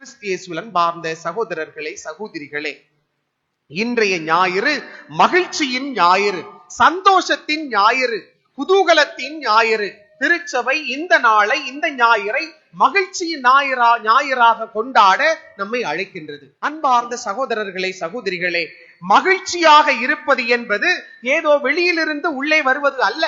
கிறிஸ்தியேசுவின் பார்ந்த சகோதரர்களே சகோதரிகளே, இன்றைய ஞாயிறு மகிழ்ச்சியின் ஞாயிறு, சந்தோஷத்தின் ஞாயிறு, குதூகலத்தின் ஞாயிறு. திருச்சபை இந்த நாளை, இந்த ஞாயிறை மகிழ்ச்சியின் ஞாயிறாக கொண்டாட நம்மை அழைக்கின்றது. அன்பார்ந்த சகோதரர்களே சகோதரிகளே, மகிழ்ச்சியாக இருப்பது என்பது ஏதோ வெளியிலிருந்து உள்ளே வருவது அல்ல,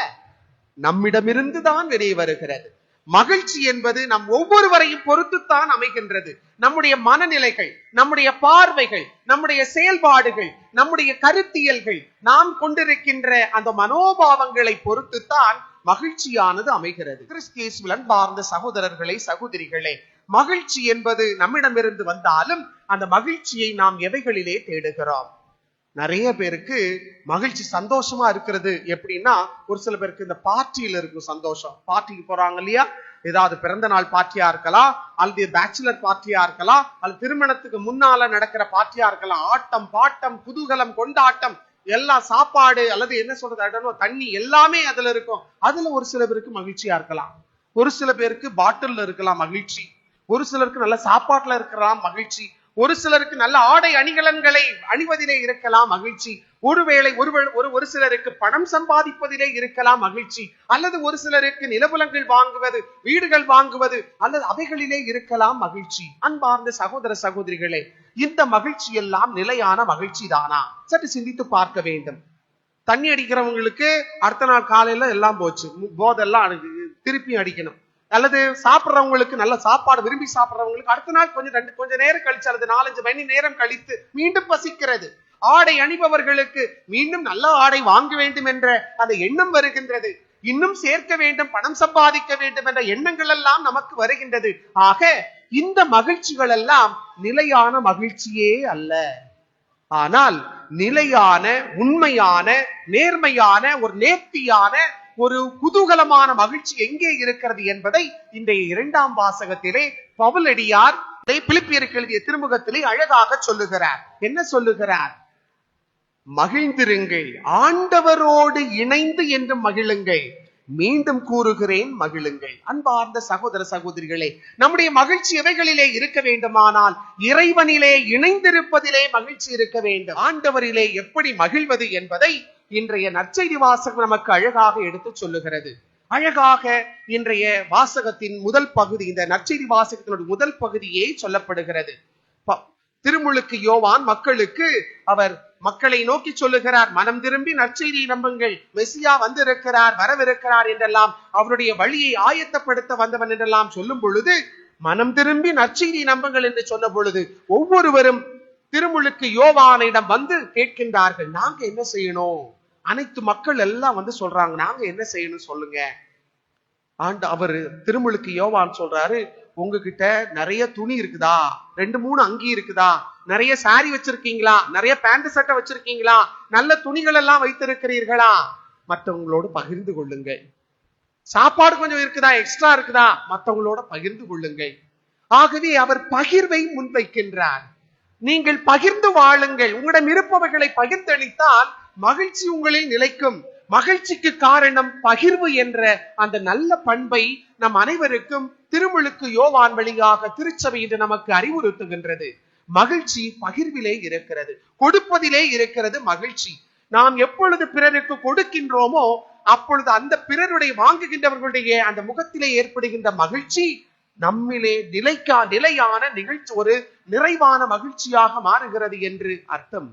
நம்மிடமிருந்து தான் வெளியே வருகிறது. மகிழ்ச்சி என்பது நம் ஒவ்வொருவரையும் பொறுத்துத்தான் அமைகின்றது. நம்முடைய மனநிலைகள், நம்முடைய பார்வைகள், நம்முடைய செயல்பாடுகள், நம்முடைய கருத்தியல்கள், நாம் கொண்டிருக்கின்ற அந்த மனோபாவங்களை பொறுத்துத்தான் மகிழ்ச்சியானது அமைகிறது. கிறிஸ்தியேசுவில் அன்பார்ந்த சகோதரர்களே சகோதரிகளே, மகிழ்ச்சி என்பது நம்மிடமிருந்து வந்தாலும் அந்த மகிழ்ச்சியை நாம் எவைகளிலே தேடுகிறோம்? நிறைய பேருக்கு மகிழ்ச்சி சந்தோஷமா இருக்கிறது எப்படின்னா, ஒரு சில பேருக்கு இந்த பார்ட்டியில இருக்கும் சந்தோஷம். பார்ட்டிக்கு போறாங்க இல்லையா, ஏதாவது பிறந்த நாள் பார்ட்டியா இருக்கலாம், அல்லது பேச்சுலர் பார்ட்டியா இருக்கலாம், அல்லது திருமணத்துக்கு முன்னால நடக்கிற பார்ட்டியா இருக்கலாம். ஆட்டம் பாட்டம் குதூகலம் கொண்டாட்டம் எல்லாம், சாப்பாடு அல்லது என்ன சொல்றது தண்ணி எல்லாமே அதுல இருக்கும். அதுல ஒரு சில பேருக்கு மகிழ்ச்சியா இருக்கலாம், ஒரு சில பேருக்கு பாட்டில்ல இருக்கலாம் மகிழ்ச்சி, ஒரு சிலருக்கு நல்ல சாப்பாட்டுல இருக்கலாம் மகிழ்ச்சி, ஒரு சிலருக்கு நல்ல ஆடை அணிகலன்களை அணிவதிலே இருக்கலாம் மகிழ்ச்சி, ஒருவேளை ஒரு சிலருக்கு பணம் சம்பாதிப்பதிலே இருக்கலாம் மகிழ்ச்சி, அல்லது ஒரு சிலருக்கு நிலபுலங்கள் வாங்குவது, வீடுகள் வாங்குவது, அல்லது அவைகளிலே இருக்கலாம் மகிழ்ச்சி. அன்பார்ந்த சகோதர சகோதரிகளே, இந்த மகிழ்ச்சி எல்லாம் நிலையான மகிழ்ச்சி தானா? சற்று சிந்தித்து பார்க்க வேண்டும். தண்ணி அடிக்கிறவங்களுக்கு அடுத்த நாள் காலையில எல்லாம் போச்சு, போதெல்லாம் திருப்பி அடிக்கணும். அல்லது சாப்பிட்றவங்களுக்கு, நல்ல சாப்பாடு விரும்பி சாப்பிட்றவங்களுக்கு அடுத்த நாள் கொஞ்ச நேரம் கழிச்சு அல்லது 4-5 மணி நேரம் கழித்து மீண்டும் பசிக்கிறது. ஆடை அணிபவர்களுக்கு மீண்டும் நல்ல ஆடை வாங்க வேண்டும் என்ற அந்த எண்ணம் வருகின்றது. இன்னும் சேர்க்க வேண்டும், பணம் சம்பாதிக்க வேண்டும் என்ற எண்ணங்கள் எல்லாம் நமக்கு வருகின்றது. ஆக இந்த மகிழ்ச்சிகள் எல்லாம் நிலையான மகிழ்ச்சியே அல்ல. ஆனால் நிலையான, உண்மையான, நேர்மையான, ஒரு நேர்த்தியான, ஒரு குதூகலமான மகிழ்ச்சி எங்கே இருக்கிறது என்பதை இன்றைய 2ஆம் வாசகத்திலே பவுலடியார் பிலிப்பியருக்கு எழுதிய திருமுகத்திலே அழகாக சொல்லுகிறார். என்ன சொல்லுகிறார்? மகிழ்ந்திருங்கள், ஆண்டவரோடு இணைந்து என்று மகிழுங்கள், மீண்டும் கூறுகிறேன் மகிழுங்கள். அன்பார்ந்த சகோதர சகோதரிகளே, நம்முடைய மகிழ்ச்சி எவைகளிலே இருக்க வேண்டுமானால் இறைவனிலே இணைந்திருப்பதிலே மகிழ்ச்சி இருக்க வேண்டும். ஆண்டவரிலே எப்படி மகிழ்வது என்பதை இன்றைய நற்செய்தி வாசகம் நமக்கு அழகாக எடுத்து சொல்லுகிறது. அழகாக இன்றைய வாசகத்தின் முதல் பகுதி, இந்த நற்செய்தி வாசகத்தினுடைய முதல் பகுதியே சொல்லப்படுகிறது. திருமுழுக்கு யோவான் மக்களை நோக்கி சொல்லுகிறார், மனம் திரும்பி நற்செய்தியை நம்புங்கள், மெசியா வந்திருக்கிறார், வரவிருக்கிறார் என்றெல்லாம், அவருடைய வழியை ஆயத்தப்படுத்த வந்தவன் என்றெல்லாம் சொல்லும் பொழுது, மனம் திரும்பி நற்செய்தியை நம்புங்கள் என்று சொன்ன பொழுது திருவருவரும் திருமுழுக்கு யோவானிடம் வந்து கேட்கின்றார்கள், நாங்க என்ன செய்யணும்? அனைத்து மக்கள் எல்லாம் வந்து சொல்றாங்க, நாங்க என்ன செய்யணும் சொல்லுங்க. அவர் திருமுழுக்கு யோவான் சொல்றாரு, உங்ககிட்ட நிறைய துணி இருக்குதா? 2-3 அங்கி இருக்குதா? நிறைய சாரி வச்சிருக்கீங்களா? நிறைய பேண்ட் சட்டை வச்சிருக்கீங்களா? நல்ல துணிகள் எல்லாம் வைத்திருக்கிறீர்களா? மற்றவங்களோடு பகிர்ந்து கொள்ளுங்க. சாப்பாடு கொஞ்சம் இருக்குதா, எக்ஸ்ட்ரா இருக்குதா? மற்றவங்களோட பகிர்ந்து கொள்ளுங்க. ஆகவே அவர் பகிர்வை முன்வைக்கின்றார். நீங்கள் பகிர்ந்து வாழுங்கள், உங்களிடம் இருப்பவர்களை பகிர்ந்தளித்தால் மகிழ்ச்சி உங்களில் நிலைக்கும். மகிழ்ச்சிக்கு காரணம் பகிர்வு என்ற அந்த நல்ல பண்பை நம் அனைவருக்கும் திருமுழுக்கு யோவான் வழியாக திருச்சபை இன்று நமக்கு அறிவுறுத்துகின்றது. மகிழ்ச்சி பகிர்விலே இருக்கிறது, கொடுப்பதிலே இருக்கிறது மகிழ்ச்சி. நாம் எப்பொழுது பிறருக்கு கொடுக்கின்றோமோ அப்பொழுது அந்த பிறருடைய வாங்குகின்றவர்களுடைய அந்த முகத்திலே ஏற்படுகின்ற மகிழ்ச்சி நம்மிலே நிலையான நிகழ்ச்சி, ஒரு நிறைவான மகிழ்ச்சியாக மாறுகிறது என்று அர்த்தம்.